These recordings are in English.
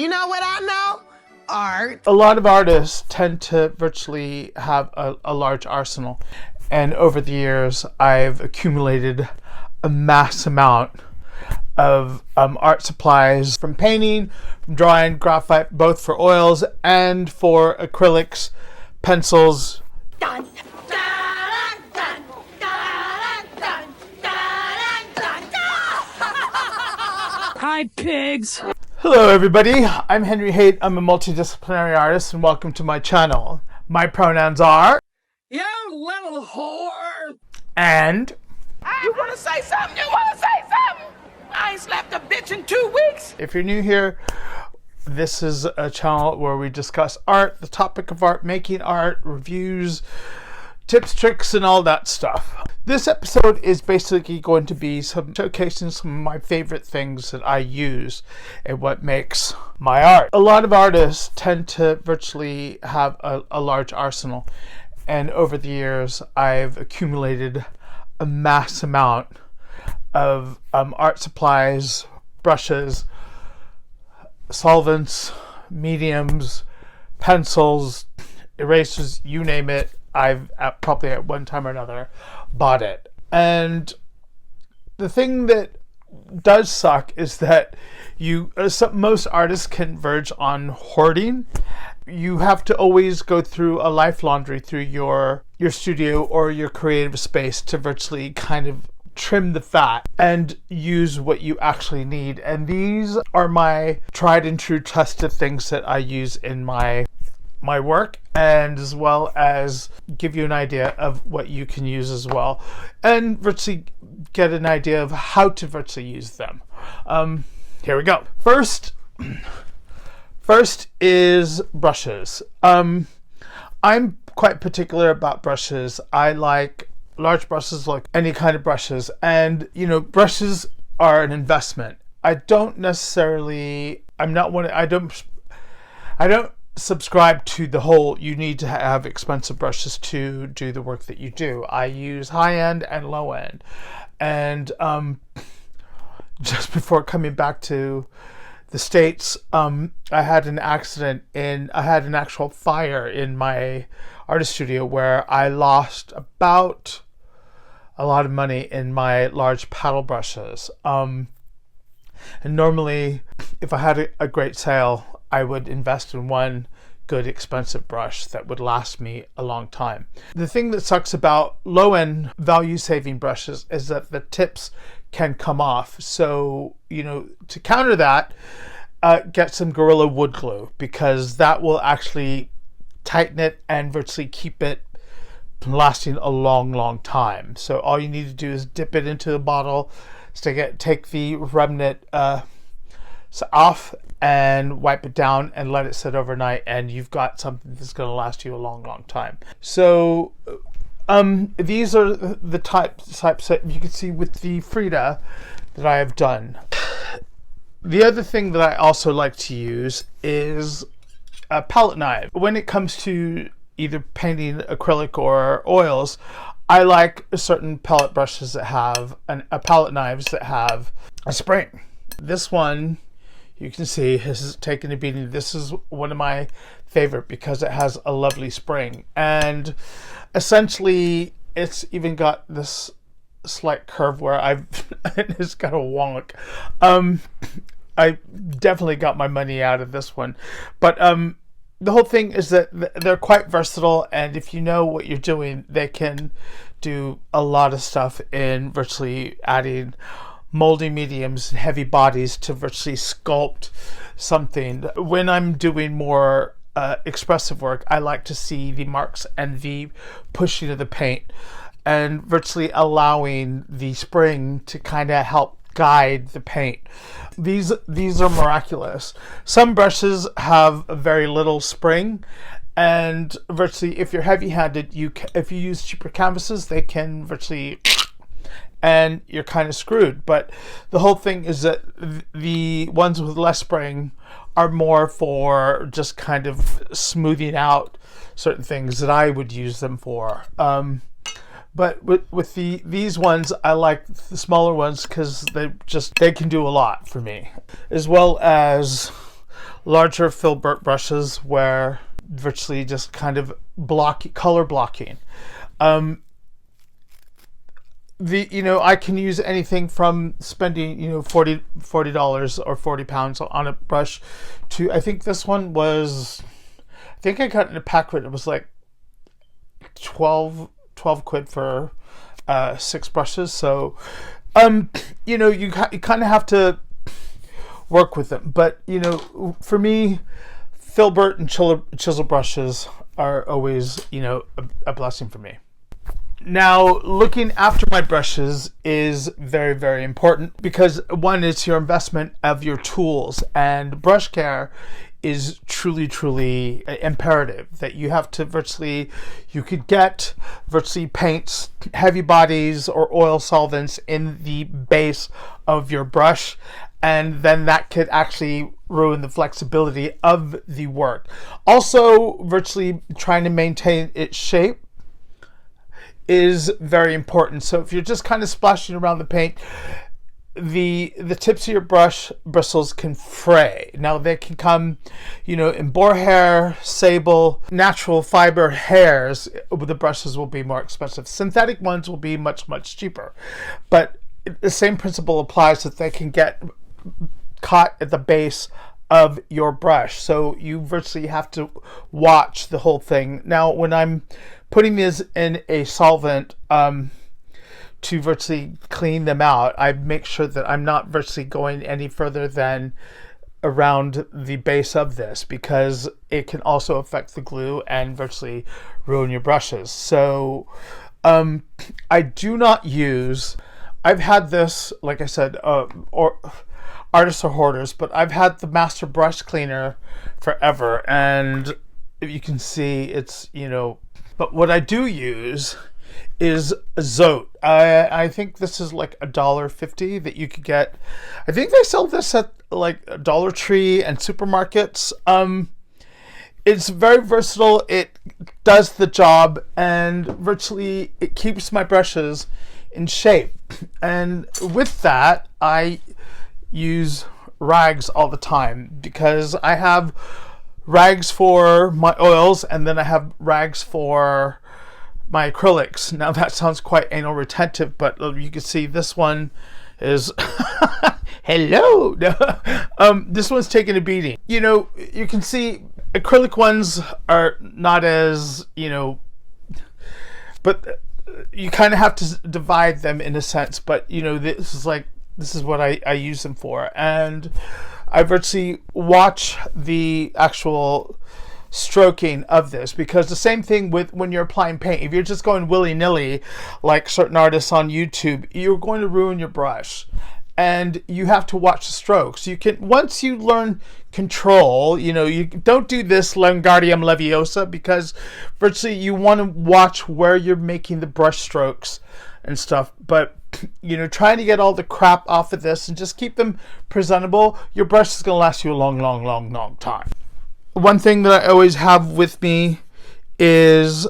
You know what I know? Art. A lot of artists tend to virtually have a large arsenal. And over the years, I've accumulated a mass amount of art supplies, from painting, from drawing, graphite, both for oils and for acrylics, pencils. Dun, dun, dun, dun, dun, dun, dun, dun. Hi, pigs. Hello everybody, I'm Henry Haight. I'm a multidisciplinary artist and welcome to my channel. My pronouns are... You little whore. And... You want to say something? You want to say something? I ain't slapped a bitch in 2 weeks. If you're new here, this is a channel where we discuss art, the topic of art, making art, reviews, tips, tricks, and all that stuff. This episode is basically going to be showcasing some of my favorite things that I use and what makes my art. A lot of artists tend to virtually have a large arsenal, and over the years I've accumulated a mass amount of art supplies, brushes, solvents, mediums, pencils, erasers, you name it. I've probably at one time or another bought it. And the thing that does suck is that most artists can verge on hoarding. You have to always go through a life laundry through your studio or your creative space to virtually kind of trim the fat and use what you actually need. And these are my tried and true tested things that I use in my work, and as well as give you an idea of what you can use as well, and virtually get an idea of how to virtually use them. Here we go. First is brushes. I'm quite particular about brushes. I like large brushes, like any kind of brushes, and brushes are an investment. I don't subscribe to the whole you need to have expensive brushes to do the work that you do. I use high end and low end, and just before coming back to the States, I had an actual fire in my artist studio where I lost about a lot of money in my large paddle brushes. And normally, if I had a great sale, I would invest in one good expensive brush that would last me a long time. The thing that sucks about low-end value-saving brushes is that the tips can come off. So, to counter that, get some Gorilla wood glue, because that will actually tighten it and virtually keep it lasting a long time. So all you need to do is dip it into the bottle, take the remnant off and wipe it down and let it sit overnight, and you've got something that's going to last you a long time. So these are the types that you can see with the Frida that I have done. The other thing that I also like to use is a palette knife. When it comes to either painting acrylic or oils, I like certain palette brushes that have palette knives that have a spring. This one, you can see, has taken a beating. This is one of my favorite because it has a lovely spring, and essentially it's even got this slight curve where it's got a wonk. I definitely got my money out of this one, but the whole thing is that they're quite versatile, and if you know what you're doing, they can do a lot of stuff in virtually adding moldy mediums and heavy bodies to virtually sculpt something. When I'm doing more expressive work, I like to see the marks and the pushing of the paint, and virtually allowing the spring to kind of help guide the paint. These are miraculous. Some brushes have very little spring, and virtually if you're heavy-handed, if you use cheaper canvases, they can virtually, and you're kind of screwed. But the whole thing is that the ones with less spring are more for just kind of smoothing out certain things that I would use them for. But with these ones, I like the smaller ones because they can do a lot for me. As well as larger filbert brushes where virtually just kind of color blocking. I can use anything from spending, $40 or £40 on a brush to, I think this one was, I think I got in a pack with it was like 12 quid for 6 brushes. So, you kind of have to work with them. But, for me, filbert and chisel brushes are always, a blessing for me. Now, looking after my brushes is very, very important because one is your investment of your tools, and brush care is truly, truly imperative. That you have to you could get virtually paints, heavy bodies, or oil solvents in the base of your brush, and then that could actually ruin the flexibility of the work. Also, virtually trying to maintain its shape is very important. So if you're just kind of splashing around the paint, the tips of your brush bristles can fray. Now they can come, in boar hair, sable, natural fiber hairs. The brushes will be more expensive. Synthetic ones will be much, much cheaper. But the same principle applies, that they can get caught at the base of your brush. So you virtually have to watch the whole thing. Now, when I'm putting these in a solvent to virtually clean them out, I make sure that I'm not virtually going any further than around the base of this, because it can also affect the glue and virtually ruin your brushes. So I do not use, I've had this, like I said, or artists or hoarders, but I've had the Master Brush Cleaner forever, and if you can see, it's, but what I do use is Zote. I think this is like $1.50 that you could get. I think they sell this at like Dollar Tree and supermarkets. It's very versatile. It does the job, and virtually it keeps my brushes in shape. And with that, I use rags all the time, because I have rags for my oils, and then I have rags for my acrylics. Now that sounds quite anal retentive, but you can see this one is hello. This one's taking a beating. You can see acrylic ones are not as, but you kind of have to divide them in a sense. But this is what I use them for, and I virtually watch the actual stroking of this, because the same thing with when you're applying paint. If you're just going willy-nilly like certain artists on YouTube, you're going to ruin your brush, and you have to watch the strokes. Once you learn control, you don't do this Wingardium Leviosa, because virtually you want to watch where you're making the brush strokes and stuff. But trying to get all the crap off of this and just keep them presentable, your brush is going to last you a long, long, long, long time. One thing that I always have with me is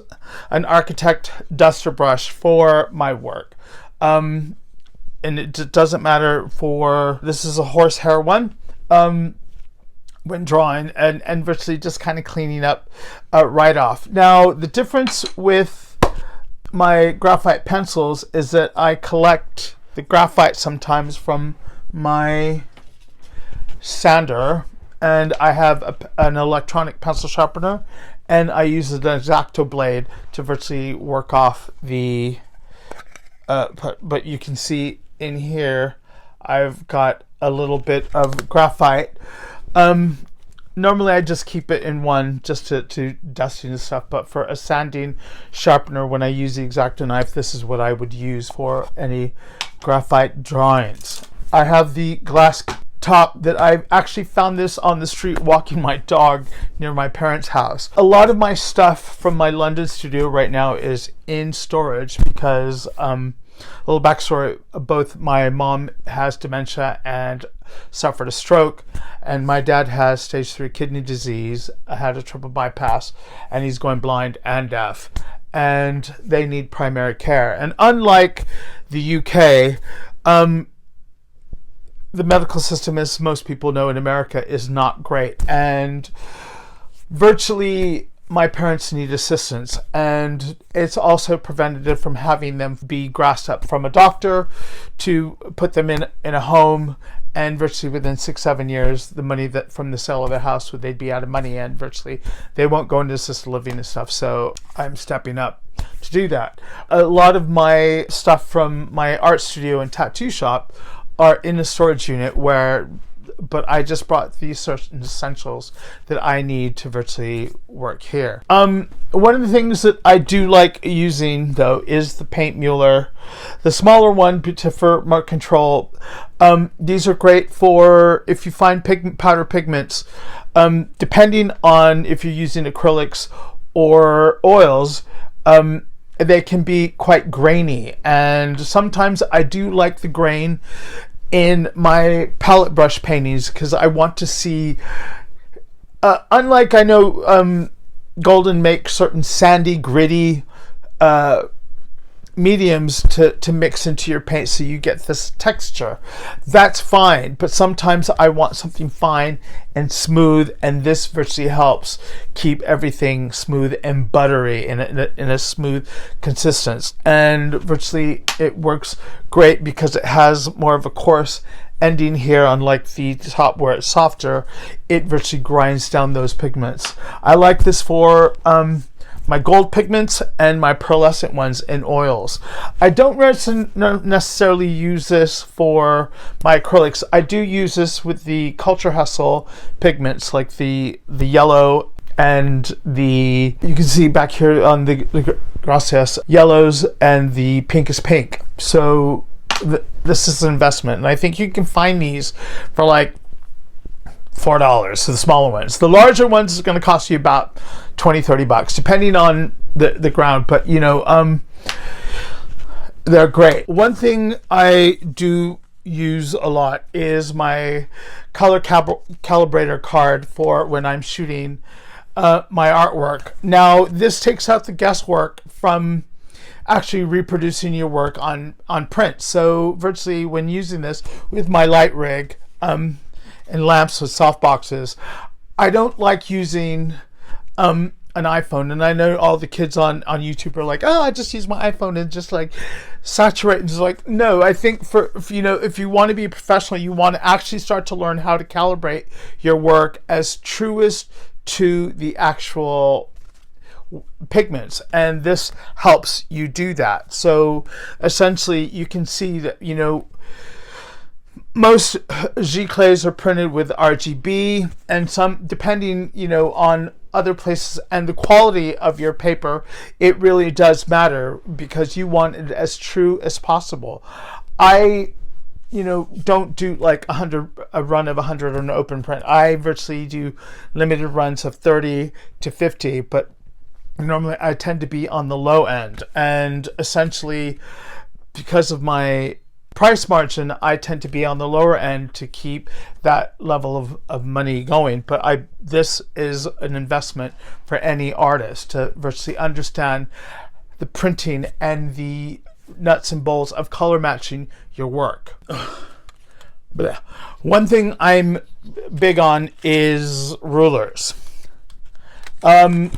an Architect duster brush for my work. And it doesn't matter this is a horsehair one, when drawing, and virtually just kind of cleaning up right off. Now, the difference with my graphite pencils is that I collect the graphite sometimes from my sander, and I have an electronic pencil sharpener, and I use an X-Acto blade to virtually work off the but you can see in here I've got a little bit of graphite. Normally I just keep it in one just to dusting and stuff, but for a sanding sharpener, when I use the X-Acto knife, this is what I would use for any graphite drawings. I have the glass top that I actually found this on the street walking my dog near my parents' house. A lot of my stuff from my London studio right now is in storage because a little backstory, both my mom has dementia and suffered a stroke, and my dad has stage 3 kidney disease, had a triple bypass, and he's going blind and deaf, and they need primary care. And unlike the UK, the medical system, as most people know in America, is not great. And virtually my parents need assistance, and it's also preventative from having them be grassed up from a doctor to put them in a home, and virtually within 6-7 years the money that from the sale of their house they'd be out of money, and virtually they won't go into assisted living and stuff. So I'm stepping up to do that. A lot of my stuff from my art studio and tattoo shop are in a storage unit but I just brought these certain essentials that I need to virtually work here. One of the things that I do like using though is the paint Mueller, the smaller one for mark control. These are great for if you find powder pigments, depending on if you're using acrylics or oils. They can be quite grainy, and sometimes I do like the grain in my palette brush paintings because I want to see, unlike I know Golden makes certain sandy, gritty mediums to mix into your paint so you get this texture. That's fine, but sometimes I want something fine and smooth, and this virtually helps keep everything smooth and buttery in a smooth consistency. And virtually it works great because it has more of a coarse ending here, unlike the top where it's softer. It virtually grinds down those pigments. I like this for my gold pigments and my pearlescent ones in oils. I don't necessarily use this for my acrylics. I do use this with the Culture Hustle pigments, like the yellow and you can see back here on the Gracias yellows and the pinkest pink. So this is an investment, and I think you can find these for like $4, so the smaller ones. The larger ones is going to cost you about $20-$30 depending on the ground, but they're great. One thing I do use a lot is my color calibrator card for when I'm shooting my artwork. Now this takes out the guesswork from actually reproducing your work on print. So virtually when using this with my light rig and lamps with soft boxes, I don't like using an iPhone. And I know all the kids on YouTube are like, oh, I just use my iPhone and just like saturate. And just like, no, I think if you want to be a professional, you want to actually start to learn how to calibrate your work as truest to the actual pigments, and this helps you do that. So essentially you can see that most Giclées are printed with RGB, and some, depending on other places and the quality of your paper, it really does matter because you want it as true as possible. I don't do like a run of 100 on an open print. I virtually do limited runs of 30 to 50, but normally I tend to be on the low end, and essentially because of my price margin, I tend to be on the lower end to keep that level of money going. But this is an investment for any artist to virtually understand the printing and the nuts and bolts of color matching your work. But one thing I'm big on is rulers. I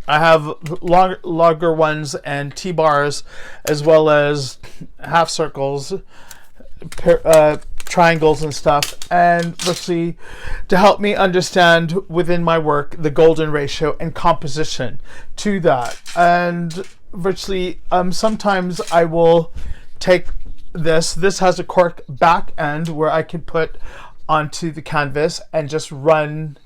have longer ones and T-bars, as well as half circles, triangles and stuff, and virtually to help me understand within my work the golden ratio and composition to that. And virtually sometimes I will take this has a cork back end where I can put onto the canvas and just run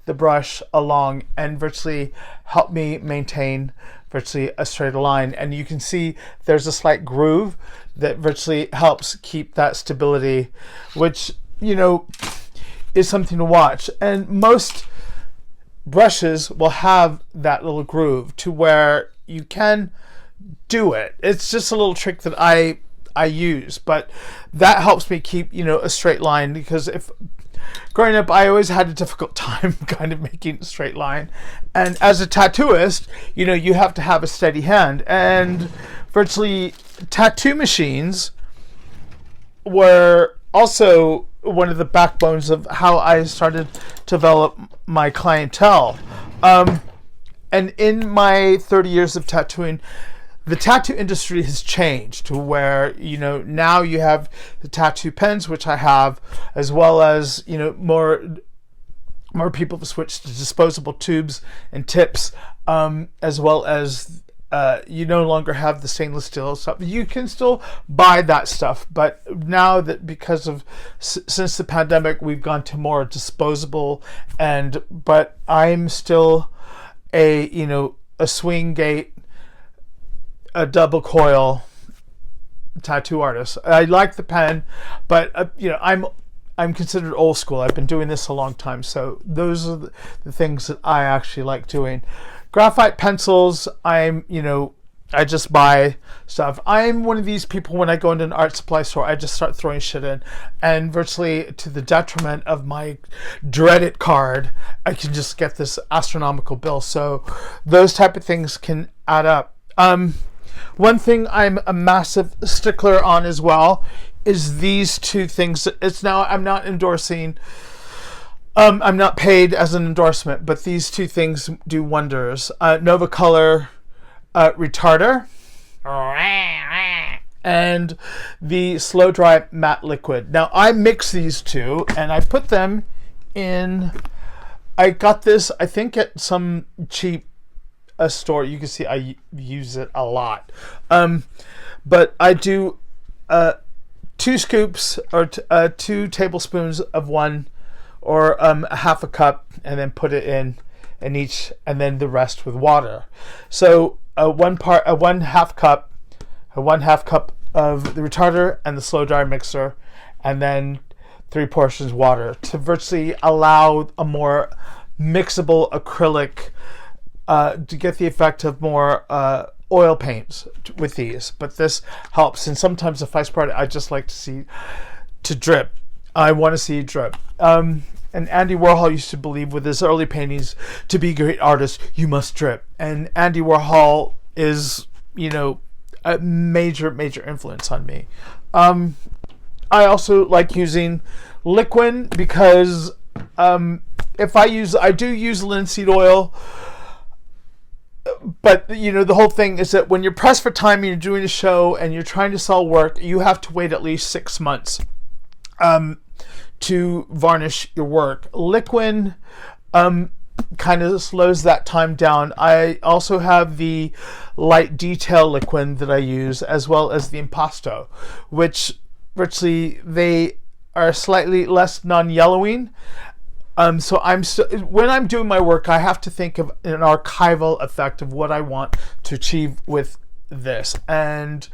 the brush along and virtually help me maintain virtually a straight line. And you can see there's a slight groove that virtually helps keep that stability, which is something to watch. And most brushes will have that little groove to where you can do it. It's just a little trick that I use, but that helps me keep a straight line, because growing up, I always had a difficult time kind of making a straight line. And as a tattooist, you have to have a steady hand. And virtually tattoo machines were also one of the backbones of how I started to develop my clientele. And in my 30 years of tattooing, the tattoo industry has changed to where, now you have the tattoo pens, which I have, as well as, more people have switched to disposable tubes and tips, as well as you no longer have the stainless steel stuff. You can still buy that stuff, but now that because of since the pandemic, we've gone to more disposable. But I'm still a swing gate, a double coil tattoo artist. I like the pen, but I'm considered old school. I've been doing this a long time, so those are the things that I actually like doing. Graphite pencils, I just buy stuff. I'm one of these people, when I go into an art supply store, I just start throwing shit in, and virtually to the detriment of my dreaded card, I can just get this astronomical bill. So those type of things can add up. One thing I'm a massive stickler on as well is these two things. I'm not endorsing, I'm not paid as an endorsement, but these two things do wonders. Nova Color retarder and the slow dry matte liquid. Now I mix these two and I put them in. I got this, I think, at some cheap store. You can see I use it a lot. But I do 2 scoops or 2 tablespoons of one, or a half a cup, and then put it in each, and then the rest with water. So one half cup of the retarder and the slow dry mixer, and then 3 portions water to virtually allow a more mixable acrylic, to get the effect of more oil paints with these. But this helps, and sometimes the vice product I just like to drip. I want to see drip. And Andy Warhol used to believe with his early paintings, to be a great artist, you must drip. And Andy Warhol is, a major influence on me. I also like using liquid because I do use linseed oil. But, the whole thing is that when you're pressed for time and you're doing a show and you're trying to sell work, you have to wait at least 6 months to varnish your work. Liquid kind of slows that time down. I also have the light detail liquid that I use, as well as the impasto, which virtually they are slightly less non-yellowing. So when I'm doing my work, I have to think of an archival effect of what I want to achieve with this. And,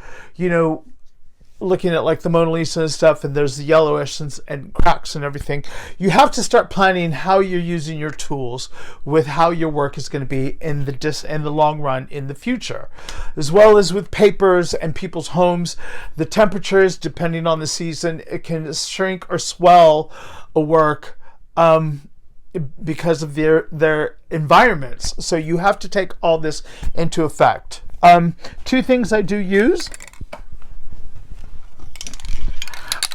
looking at like the Mona Lisa and stuff, and there's the yellowish and cracks and everything, you have to start planning how you're using your tools with how your work is going to be in the long run in the future. As well as with papers and people's homes, the temperatures, depending on the season, it can shrink or swell a work because of their environments. So you have to take all this into effect. 2 things I do use.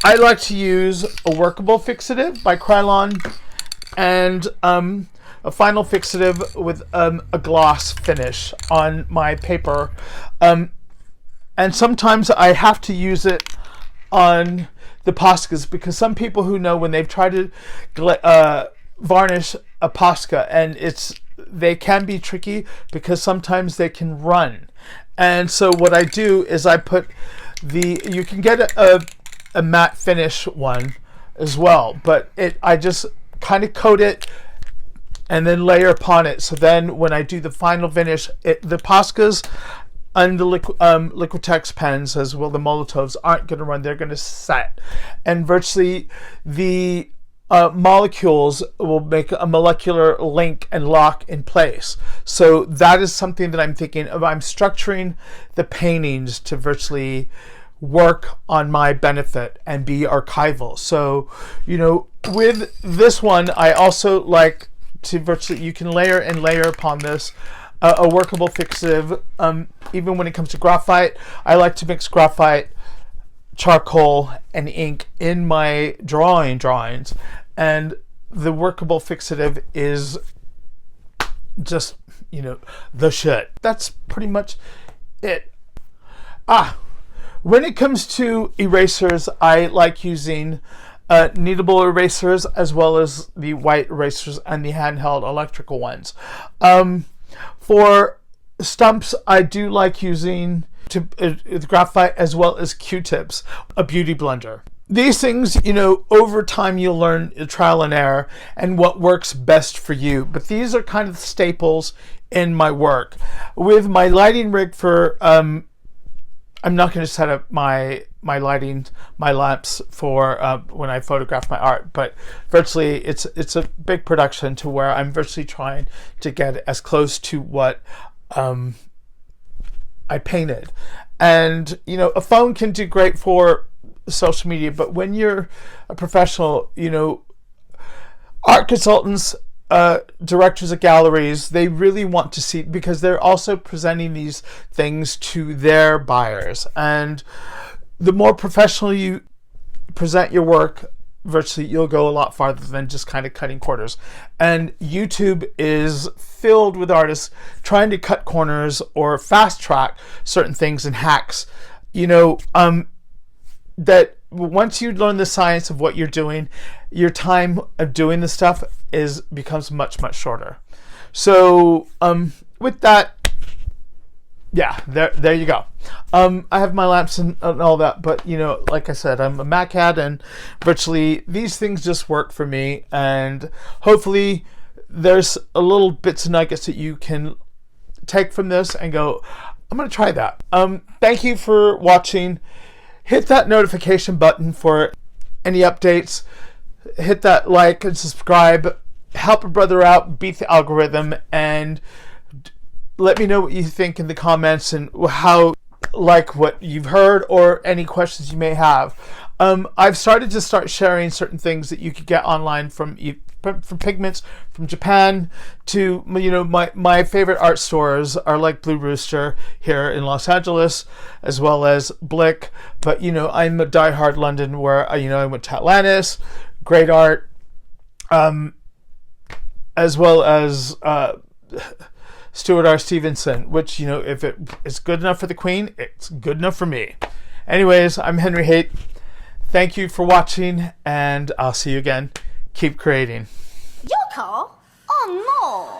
I like to use a workable fixative by Krylon, and a final fixative with a gloss finish on my paper. And sometimes I have to use it on the Poscas, because some people who know, when they've tried to varnish a Posca, and they can be tricky because sometimes they can run. And so what I do is I put you can get a matte finish one as well, but I just kind of coat it and then layer upon it. So then when I do the final finish, the Poscas and the Liquitex pens, as well the Molotovs, aren't going to run. They're going to set, and virtually the molecules will make a molecular link and lock in place. So that is something that I'm thinking of. I'm structuring the paintings to virtually work on my benefit and be archival. So, with this one, I also like to virtually, you can layer and layer upon this a workable fixative. Even when it comes to graphite, I like to mix graphite charcoal and ink in my drawings, and the workable fixative is just, the shit. That's pretty much it. When it comes to erasers, I like using kneadable erasers as well as the white erasers and the handheld electrical ones. For stumps, I do like using graphite as well as Q-tips, a beauty blender. These things, over time you'll learn trial and error and what works best for you. But these are kind of staples in my work. With my lighting rig for, I'm not going to set up my lamps for when I photograph my art, but virtually it's a big production to where I'm virtually trying to get as close to what I painted. And, a phone can do great for social media, but when you're a professional, art consultants, directors of galleries, they really want to see, because they're also presenting these things to their buyers. And the more professional you present your work, virtually you'll go a lot farther than just kind of cutting corners. And YouTube is filled with artists trying to cut corners or fast track certain things and hacks, that once you learn the science of what you're doing, your time of doing the stuff becomes much, much shorter. So with that, yeah, there you go. I have my lamps and all that, but like I said, I'm a Mac head, and virtually these things just work for me. And hopefully there's a little bits and nuggets that you can take from this and go, I'm going to try that. Thank you for watching. Hit that notification button for any updates. Hit that like and subscribe. Help a brother out, beat the algorithm, and let me know what you think in the comments and how, like what you've heard or any questions you may have. I've started to sharing certain things that you could get online from pigments from Japan to, my favorite art stores are like Blue Rooster here in Los Angeles, as well as Blick. But, I'm a diehard London, where, I went to Atlantis, great art, as well as Stuart R. Stevenson, which, if it is good enough for the Queen, it's good enough for me. Anyways, I'm Henry Haight. Thank you for watching, and I'll see you again. Keep creating. Your car? Oh no!